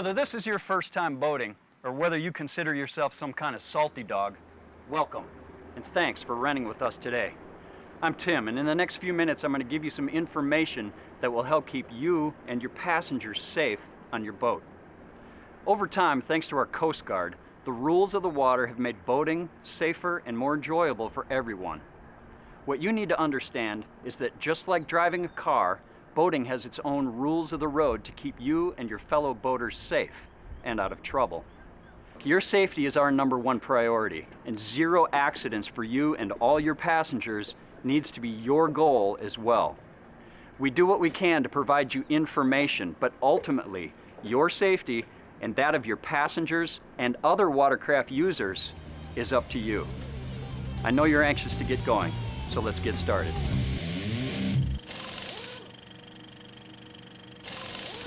Whether this is your first time boating, or whether you consider yourself some kind of salty dog, welcome, and thanks for renting with us today. I'm Tim, and in the next few minutes I'm going to give you some information that will help keep you and your passengers safe on your boat. Over time, thanks to our Coast Guard, the rules of the water have made boating safer and more enjoyable for everyone. What you need to understand is that just like driving a car, boating has its own rules of the road to keep you and your fellow boaters safe and out of trouble. Your safety is our #1 priority, and zero accidents for you and all your passengers needs to be your goal as well. We do what we can to provide you information, but ultimately, your safety and that of your passengers and other watercraft users is up to you. I know you're anxious to get going, so let's get started.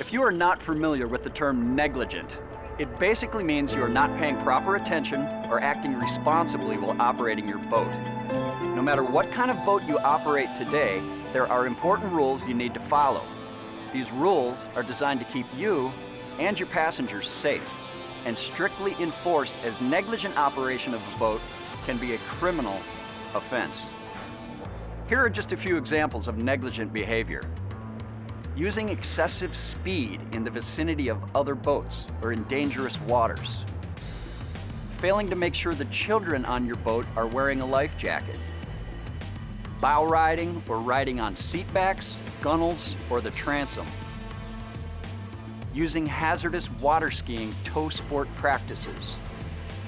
If you are not familiar with the term negligent, it basically means you are not paying proper attention or acting responsibly while operating your boat. No matter what kind of boat you operate today, there are important rules you need to follow. These rules are designed to keep you and your passengers safe, and strictly enforced, as negligent operation of a boat can be a criminal offense. Here are just a few examples of negligent behavior. Using excessive speed in the vicinity of other boats or in dangerous waters. Failing to make sure the children on your boat are wearing a life jacket. Bow riding or riding on seat backs, gunnels, or the transom. Using hazardous water skiing tow sport practices.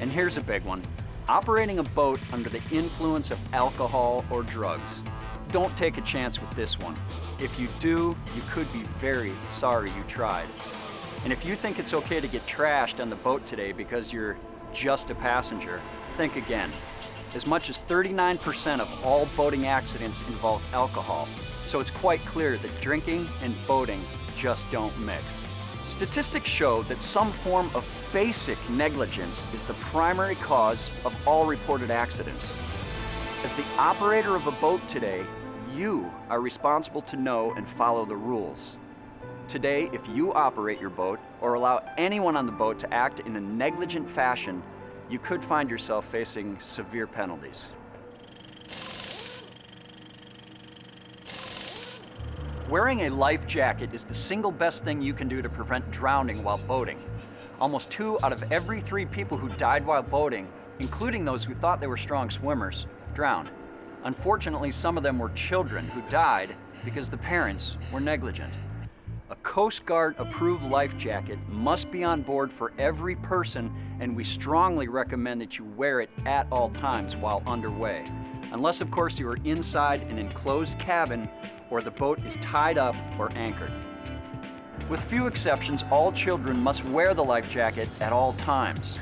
And here's a big one, operating a boat under the influence of alcohol or drugs. Don't take a chance with this one. If you do, you could be very sorry you tried. And if you think it's okay to get trashed on the boat today because you're just a passenger, think again. As much as 39% of all boating accidents involve alcohol, so it's quite clear that drinking and boating just don't mix. Statistics show that some form of basic negligence is the primary cause of all reported accidents. As the operator of a boat today, you are responsible to know and follow the rules. Today, if you operate your boat or allow anyone on the boat to act in a negligent fashion, you could find yourself facing severe penalties. Wearing a life jacket is the single best thing you can do to prevent drowning while boating. Almost 2 out of every 3 people who died while boating, including those who thought they were strong swimmers, drowned. Unfortunately, some of them were children who died because the parents were negligent. A Coast Guard approved life jacket must be on board for every person, and we strongly recommend that you wear it at all times while underway. Unless, of course, you are inside an enclosed cabin or the boat is tied up or anchored. With few exceptions, all children must wear the life jacket at all times.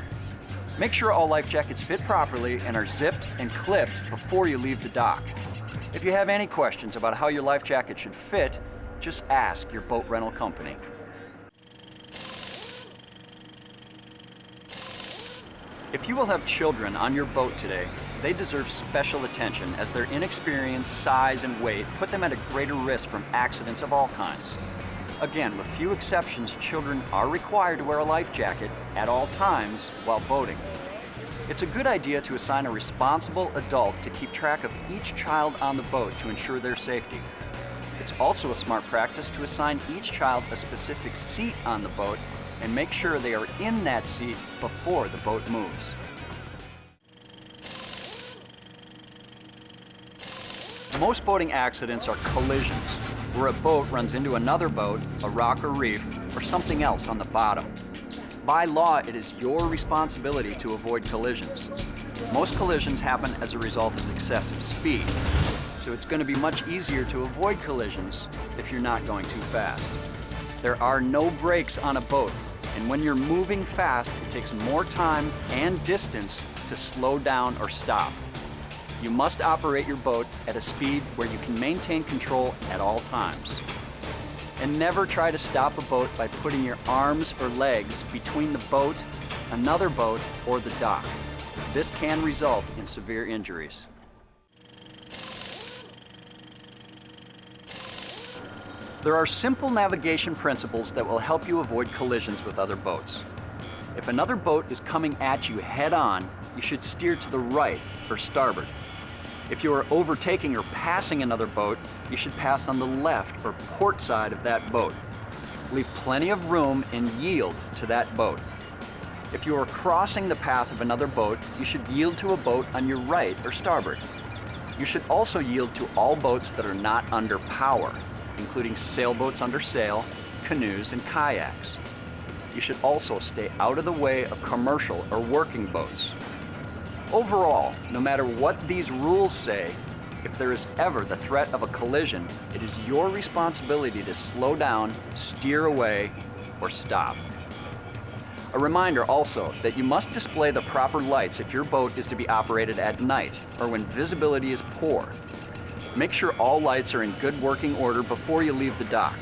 Make sure all life jackets fit properly and are zipped and clipped before you leave the dock. If you have any questions about how your life jacket should fit, just ask your boat rental company. If you will have children on your boat today, they deserve special attention, as their inexperience, size, and weight put them at a greater risk from accidents of all kinds. Again, with few exceptions, children are required to wear a life jacket at all times while boating. It's a good idea to assign a responsible adult to keep track of each child on the boat to ensure their safety. It's also a smart practice to assign each child a specific seat on the boat and make sure they are in that seat before the boat moves. Most boating accidents are collisions, where a boat runs into another boat, a rock or reef, or something else on the bottom. By law, it is your responsibility to avoid collisions. Most collisions happen as a result of excessive speed, so it's going to be much easier to avoid collisions if you're not going too fast. There are no brakes on a boat, and when you're moving fast, it takes more time and distance to slow down or stop. You must operate your boat at a speed where you can maintain control at all times. And never try to stop a boat by putting your arms or legs between the boat, another boat, or the dock. This can result in severe injuries. There are simple navigation principles that will help you avoid collisions with other boats. If another boat is coming at you head-on, you should steer to the right or starboard. If you are overtaking or passing another boat, you should pass on the left or port side of that boat. Leave plenty of room and yield to that boat. If you are crossing the path of another boat, you should yield to a boat on your right or starboard. You should also yield to all boats that are not under power, including sailboats under sail, canoes, and kayaks. You should also stay out of the way of commercial or working boats. Overall, no matter what these rules say, if there is ever the threat of a collision, it is your responsibility to slow down, steer away, or stop. A reminder also that you must display the proper lights if your boat is to be operated at night or when visibility is poor. Make sure all lights are in good working order before you leave the dock.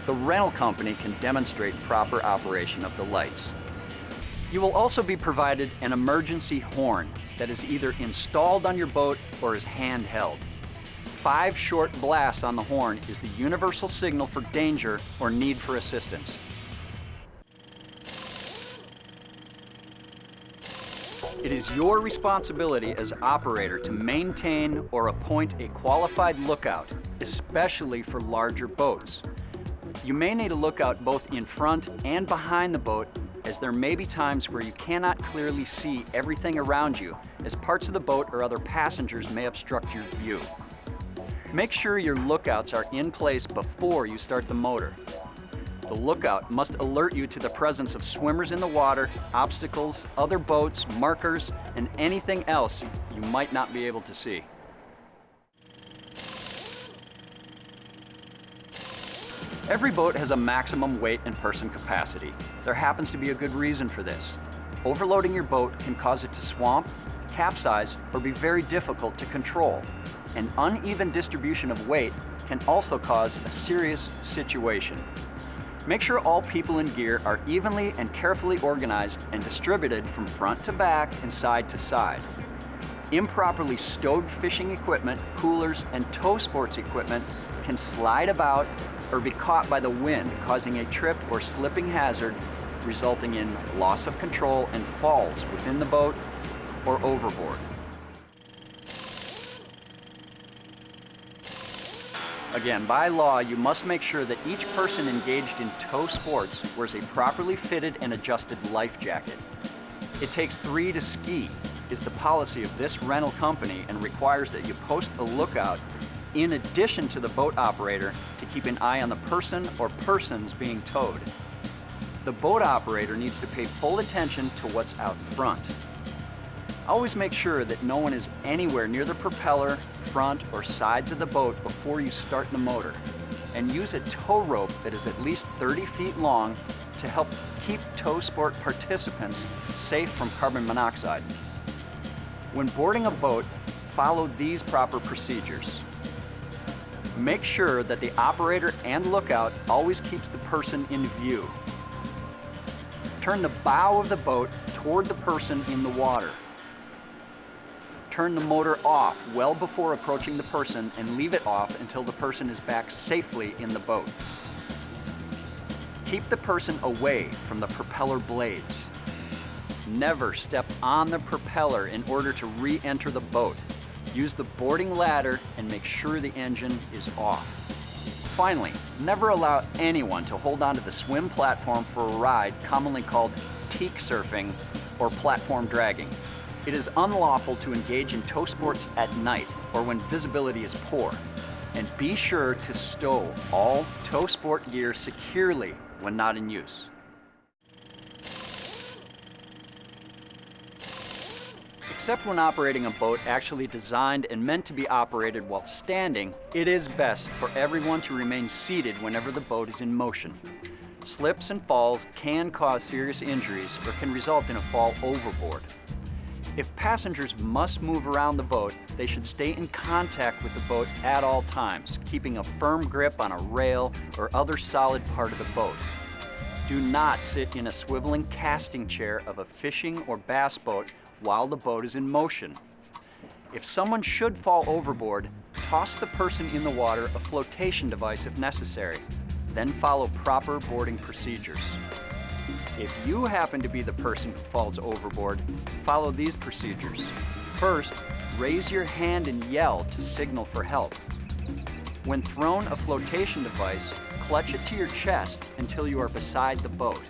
The rental company can demonstrate proper operation of the lights. You will also be provided an emergency horn that is either installed on your boat or is handheld. 5 short blasts on the horn is the universal signal for danger or need for assistance. It is your responsibility as operator to maintain or appoint a qualified lookout, especially for larger boats. You may need a lookout both in front and behind the boat, as there may be times where you cannot clearly see everything around you, as parts of the boat or other passengers may obstruct your view. Make sure your lookouts are in place before you start the motor. The lookout must alert you to the presence of swimmers in the water, obstacles, other boats, markers, and anything else you might not be able to see. Every boat has a maximum weight and person capacity. There happens to be a good reason for this. Overloading your boat can cause it to swamp, capsize, or be very difficult to control. An uneven distribution of weight can also cause a serious situation. Make sure all people and gear are evenly and carefully organized and distributed from front to back and side to side. Improperly stowed fishing equipment, coolers, and tow sports equipment can slide about or be caught by the wind, causing a trip or slipping hazard, resulting in loss of control and falls within the boat or overboard. Again, by law, you must make sure that each person engaged in tow sports wears a properly fitted and adjusted life jacket. It takes 3 to ski is the policy of this rental company and requires that you post a lookout in addition to the boat operator to keep an eye on the person or persons being towed. The boat operator needs to pay full attention to what's out front. Always make sure that no one is anywhere near the propeller, front, or sides of the boat before you start the motor. And use a tow rope that is at least 30 feet long to help keep tow sport participants safe from carbon monoxide. When boarding a boat, follow these proper procedures. Make sure that the operator and lookout always keeps the person in view. Turn the bow of the boat toward the person in the water. Turn the motor off well before approaching the person and leave it off until the person is back safely in the boat. Keep the person away from the propeller blades. Never step on the propeller in order to re-enter the boat. Use the boarding ladder and make sure the engine is off. Finally, never allow anyone to hold onto the swim platform for a ride commonly called teak surfing or platform dragging. It is unlawful to engage in tow sports at night or when visibility is poor. And be sure to stow all tow sport gear securely when not in use. Except when operating a boat actually designed and meant to be operated while standing, it is best for everyone to remain seated whenever the boat is in motion. Slips and falls can cause serious injuries or can result in a fall overboard. If passengers must move around the boat, they should stay in contact with the boat at all times, keeping a firm grip on a rail or other solid part of the boat. Do not sit in a swiveling casting chair of a fishing or bass boat while the boat is in motion. If someone should fall overboard, toss the person in the water a flotation device if necessary, then follow proper boarding procedures. If you happen to be the person who falls overboard, follow these procedures. First, raise your hand and yell to signal for help. When thrown a flotation device, clutch it to your chest until you are beside the boat.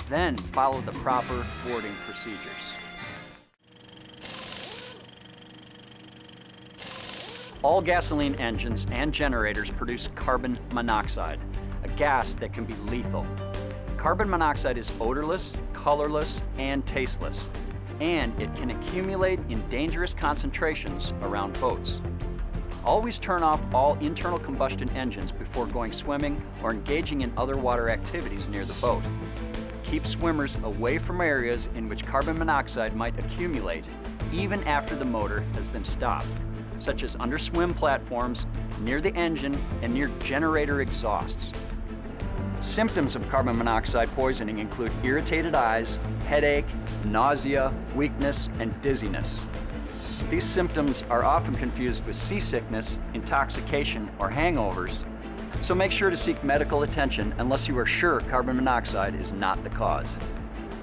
Then follow the proper boarding procedures. All gasoline engines and generators produce carbon monoxide, a gas that can be lethal. Carbon monoxide is odorless, colorless, and tasteless, and it can accumulate in dangerous concentrations around boats. Always turn off all internal combustion engines before going swimming or engaging in other water activities near the boat. Keep swimmers away from areas in which carbon monoxide might accumulate, even after the motor has been stopped, such as under swim platforms, near the engine, and near generator exhausts. Symptoms of carbon monoxide poisoning include irritated eyes, headache, nausea, weakness, and dizziness. These symptoms are often confused with seasickness, intoxication, or hangovers, so make sure to seek medical attention unless you are sure carbon monoxide is not the cause.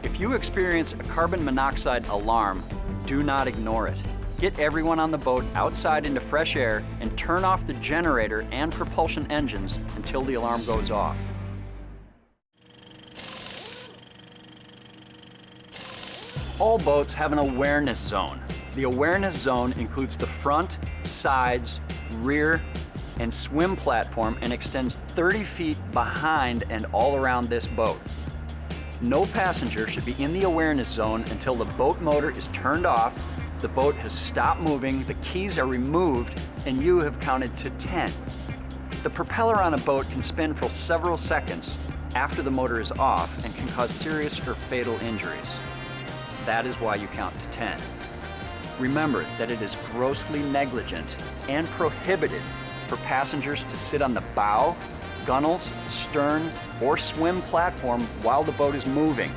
If you experience a carbon monoxide alarm, do not ignore it. Get everyone on the boat outside into fresh air and turn off the generator and propulsion engines until the alarm goes off. All boats have an awareness zone. The awareness zone includes the front, sides, rear, and swim platform and extends 30 feet behind and all around this boat. No passenger should be in the awareness zone until the boat motor is turned off, the boat has stopped moving, the keys are removed, and you have counted to 10. The propeller on a boat can spin for several seconds after the motor is off and can cause serious or fatal injuries. That is why you count to 10. Remember that it is grossly negligent and prohibited for passengers to sit on the bow, gunnels, stern, or swim platform while the boat is moving.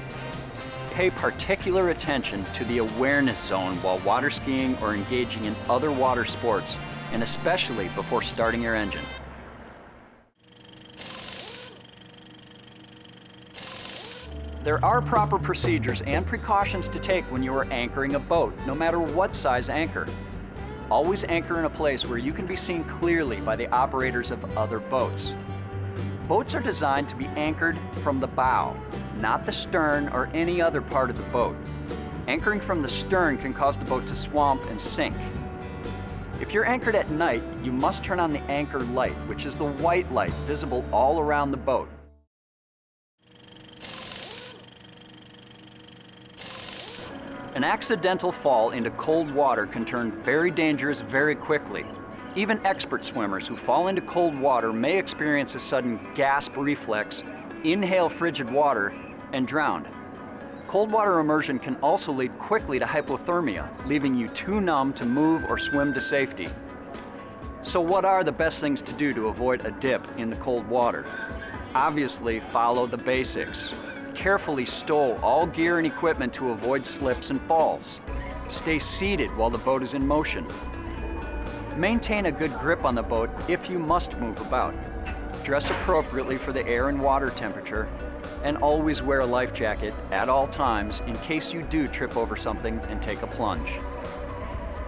Pay particular attention to the awareness zone while water skiing or engaging in other water sports, and especially before starting your engine. There are proper procedures and precautions to take when you are anchoring a boat, no matter what size anchor. Always anchor in a place where you can be seen clearly by the operators of other boats. Boats are designed to be anchored from the bow, not the stern or any other part of the boat. Anchoring from the stern can cause the boat to swamp and sink. If you're anchored at night, you must turn on the anchor light, which is the white light visible all around the boat. An accidental fall into cold water can turn very dangerous very quickly. Even expert swimmers who fall into cold water may experience a sudden gasp reflex, inhale frigid water, and drown. Cold water immersion can also lead quickly to hypothermia, leaving you too numb to move or swim to safety. So what are the best things to do to avoid a dip in the cold water? Obviously, follow the basics. Carefully stow all gear and equipment to avoid slips and falls. Stay seated while the boat is in motion. Maintain a good grip on the boat if you must move about. Dress appropriately for the air and water temperature, and always wear a life jacket at all times in case you do trip over something and take a plunge.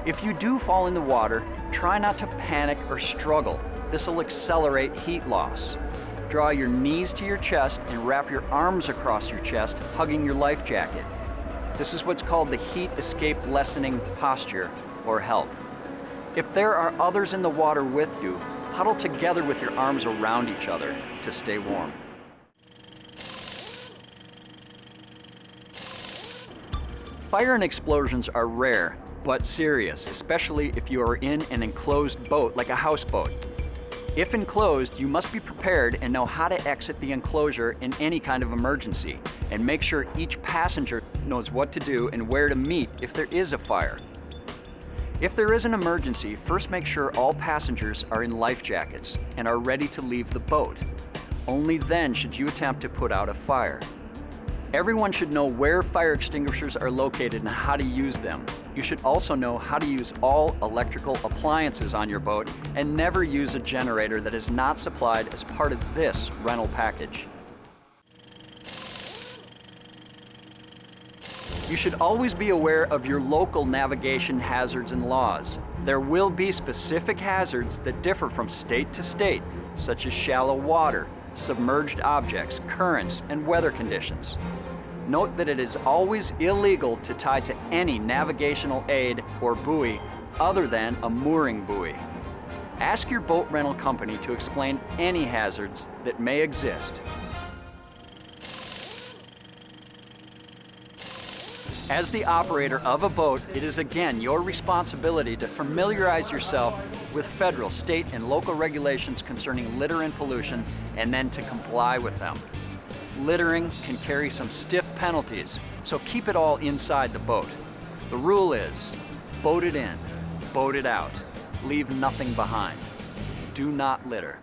If you do fall in the water, try not to panic or struggle. This will accelerate heat loss. Draw your knees to your chest and wrap your arms across your chest, hugging your life jacket. This is what's called the heat escape lessening posture, or HELP. If there are others in the water with you, huddle together with your arms around each other to stay warm. Fire and explosions are rare, but serious, especially if you are in an enclosed boat like a houseboat. If enclosed, you must be prepared and know how to exit the enclosure in any kind of emergency, and make sure each passenger knows what to do and where to meet if there is a fire. If there is an emergency, first make sure all passengers are in life jackets and are ready to leave the boat. Only then should you attempt to put out a fire. Everyone should know where fire extinguishers are located and how to use them. You should also know how to use all electrical appliances on your boat and never use a generator that is not supplied as part of this rental package. You should always be aware of your local navigation hazards and laws. There will be specific hazards that differ from state to state, such as shallow water, submerged objects, currents, and weather conditions. Note that it is always illegal to tie to any navigational aid or buoy other than a mooring buoy. Ask your boat rental company to explain any hazards that may exist. As the operator of a boat, it is again your responsibility to familiarize yourself with federal, state, and local regulations concerning litter and pollution, and then to comply with them. Littering can carry some stiff penalties, so keep it all inside the boat. The rule is, boat it in, boat it out, leave nothing behind. Do not litter.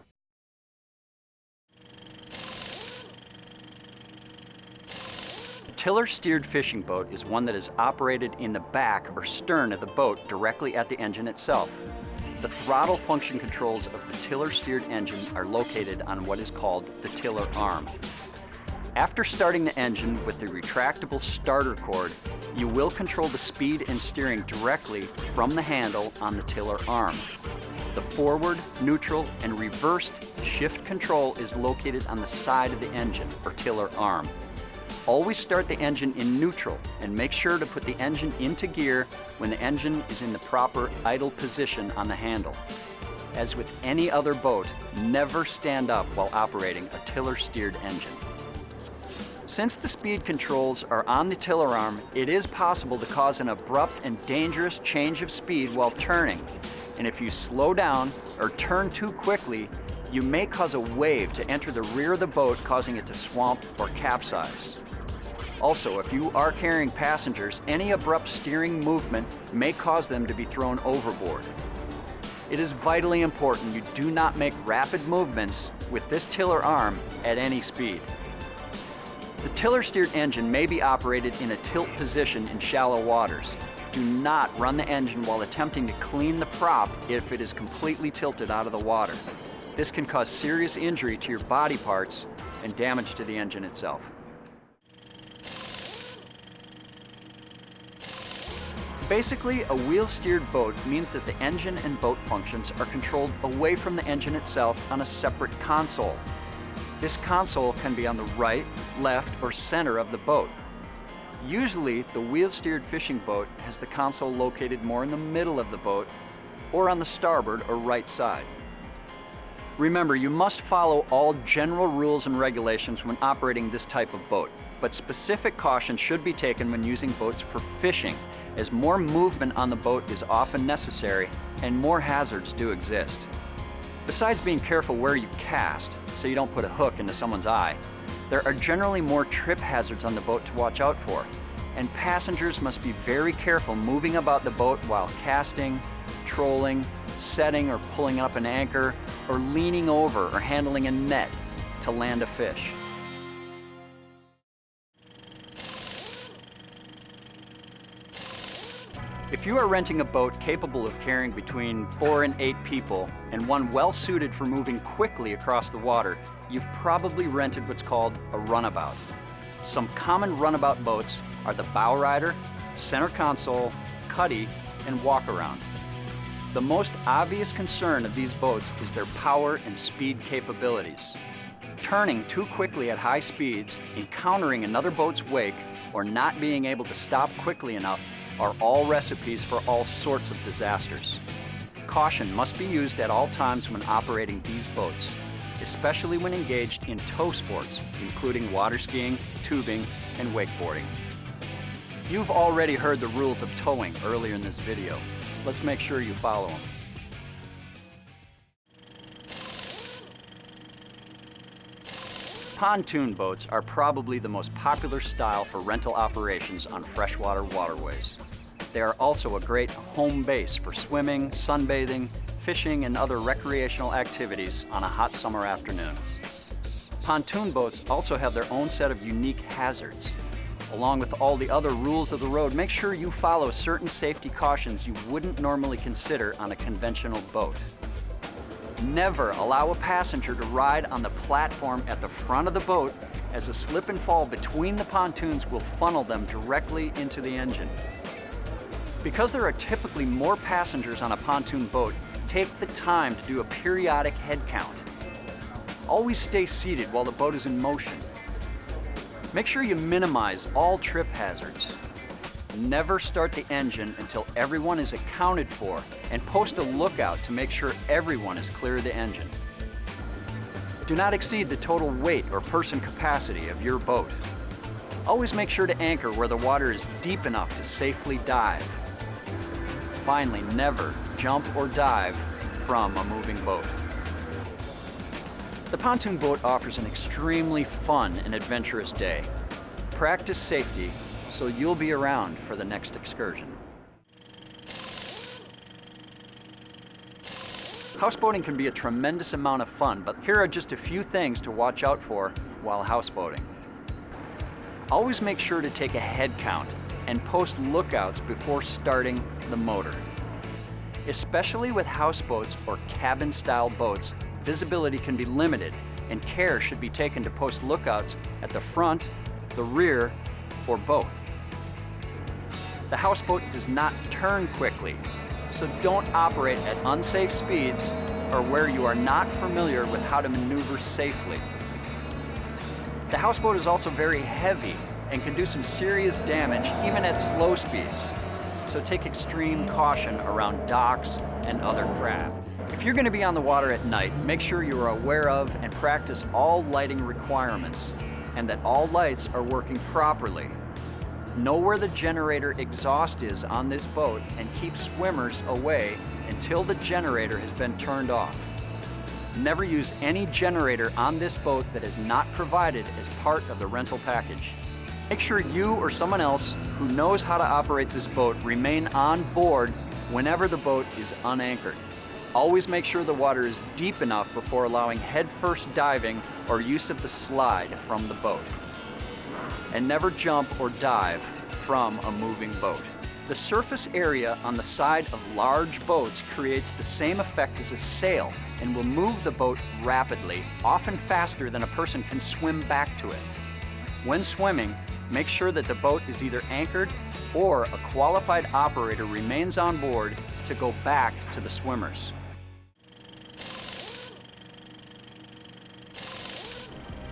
A tiller-steered fishing boat is one that is operated in the back or stern of the boat directly at the engine itself. The throttle function controls of the tiller-steered engine are located on what is called the tiller arm. After starting the engine with the retractable starter cord, you will control the speed and steering directly from the handle on the tiller arm. The forward, neutral, and reversed shift control is located on the side of the engine, or tiller arm. Always start the engine in neutral and make sure to put the engine into gear when the engine is in the proper idle position on the handle. As with any other boat, never stand up while operating a tiller-steered engine. Since the speed controls are on the tiller arm, it is possible to cause an abrupt and dangerous change of speed while turning. And if you slow down or turn too quickly, you may cause a wave to enter the rear of the boat, causing it to swamp or capsize. Also, if you are carrying passengers, any abrupt steering movement may cause them to be thrown overboard. It is vitally important you do not make rapid movements with this tiller arm at any speed. The tiller-steered engine may be operated in a tilt position in shallow waters. Do not run the engine while attempting to clean the prop if it is completely tilted out of the water. This can cause serious injury to your body parts and damage to the engine itself. Basically, a wheel-steered boat means that the engine and boat functions are controlled away from the engine itself on a separate console. This console can be on the right, left, or center of the boat. Usually, the wheel-steered fishing boat has the console located more in the middle of the boat or on the starboard or right side. Remember, you must follow all general rules and regulations when operating this type of boat, but specific caution should be taken when using boats for fishing, as more movement on the boat is often necessary and more hazards do exist. Besides being careful where you cast, so you don't put a hook into someone's eye, there are generally more trip hazards on the boat to watch out for, and passengers must be very careful moving about the boat while casting, trolling, setting or pulling up an anchor, or leaning over or handling a net to land a fish. If you are renting a boat capable of carrying between 4 and 8 people and one well suited for moving quickly across the water, you've probably rented what's called a runabout. Some common runabout boats are the bow rider, center console, cuddy, and walk-around. The most obvious concern of these boats is their power and speed capabilities. Turning too quickly at high speeds, encountering another boat's wake, or not being able to stop quickly enough are all recipes for all sorts of disasters. Caution must be used at all times when operating these boats, especially when engaged in tow sports, including water skiing, tubing, and wakeboarding. You've already heard the rules of towing earlier in this video. Let's make sure you follow them. Pontoon boats are probably the most popular style for rental operations on freshwater waterways. They are also a great home base for swimming, sunbathing, fishing, and other recreational activities on a hot summer afternoon. Pontoon boats also have their own set of unique hazards. Along with all the other rules of the road, make sure you follow certain safety cautions you wouldn't normally consider on a conventional boat. Never allow a passenger to ride on the platform at the front of the boat, as a slip and fall between the pontoons will funnel them directly into the engine. Because there are typically more passengers on a pontoon boat, take the time to do a periodic head count. Always stay seated while the boat is in motion. Make sure you minimize all trip hazards. Never start the engine until everyone is accounted for, and post a lookout to make sure everyone is clear of the engine. Do not exceed the total weight or person capacity of your boat. Always make sure to anchor where the water is deep enough to safely dive. Finally, never jump or dive from a moving boat. The pontoon boat offers an extremely fun and adventurous day. Practice safety so you'll be around for the next excursion. Houseboating can be a tremendous amount of fun, but here are just a few things to watch out for while houseboating. Always make sure to take a head count and post lookouts before starting the motor. Especially with houseboats or cabin-style boats, visibility can be limited, and care should be taken to post lookouts at the front, the rear, or both. The houseboat does not turn quickly, so don't operate at unsafe speeds or where you are not familiar with how to maneuver safely. The houseboat is also very heavy and can do some serious damage even at slow speeds, so take extreme caution around docks and other craft. If you're going to be on the water at night, make sure you are aware of and practice all lighting requirements, and that all lights are working properly. Know where the generator exhaust is on this boat and keep swimmers away until the generator has been turned off. Never use any generator on this boat that is not provided as part of the rental package. Make sure you or someone else who knows how to operate this boat remain on board whenever the boat is unanchored. Always make sure the water is deep enough before allowing head-first diving or use of the slide from the boat. And never jump or dive from a moving boat. The surface area on the side of large boats creates the same effect as a sail and will move the boat rapidly, often faster than a person can swim back to it. When swimming, make sure that the boat is either anchored or a qualified operator remains on board to go back to the swimmers.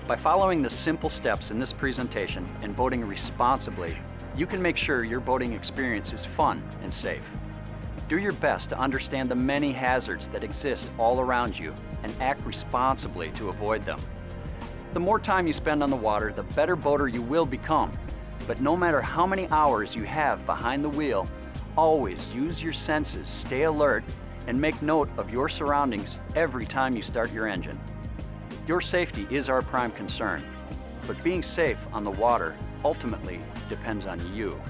By following the simple steps in this presentation and boating responsibly, you can make sure your boating experience is fun and safe. Do your best to understand the many hazards that exist all around you and act responsibly to avoid them. The more time you spend on the water, the better boater you will become. But no matter how many hours you have behind the wheel, always use your senses, stay alert, and make note of your surroundings every time you start your engine. Your safety is our prime concern, but being safe on the water ultimately depends on you.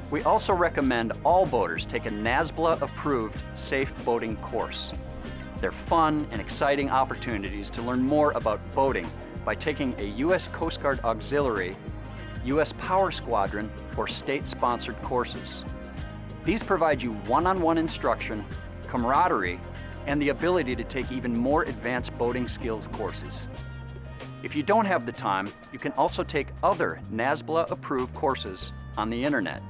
We also recommend all boaters take a NASBLA-approved safe boating course. They're fun and exciting opportunities to learn more about boating by taking a U.S. Coast Guard Auxiliary, U.S. Power Squadron, or state-sponsored courses. These provide you one-on-one instruction, camaraderie, and the ability to take even more advanced boating skills courses. If you don't have the time, you can also take other NASBLA-approved courses on the internet.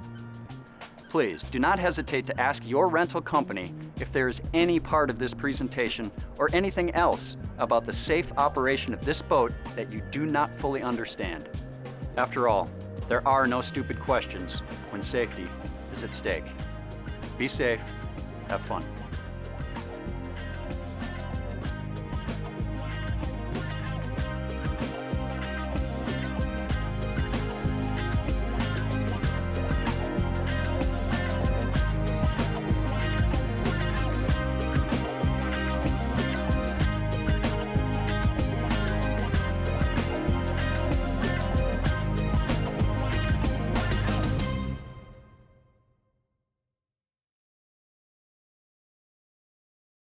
Please do not hesitate to ask your rental company if there is any part of this presentation or anything else about the safe operation of this boat that you do not fully understand. After all, there are no stupid questions when safety is at stake. Be safe, have fun.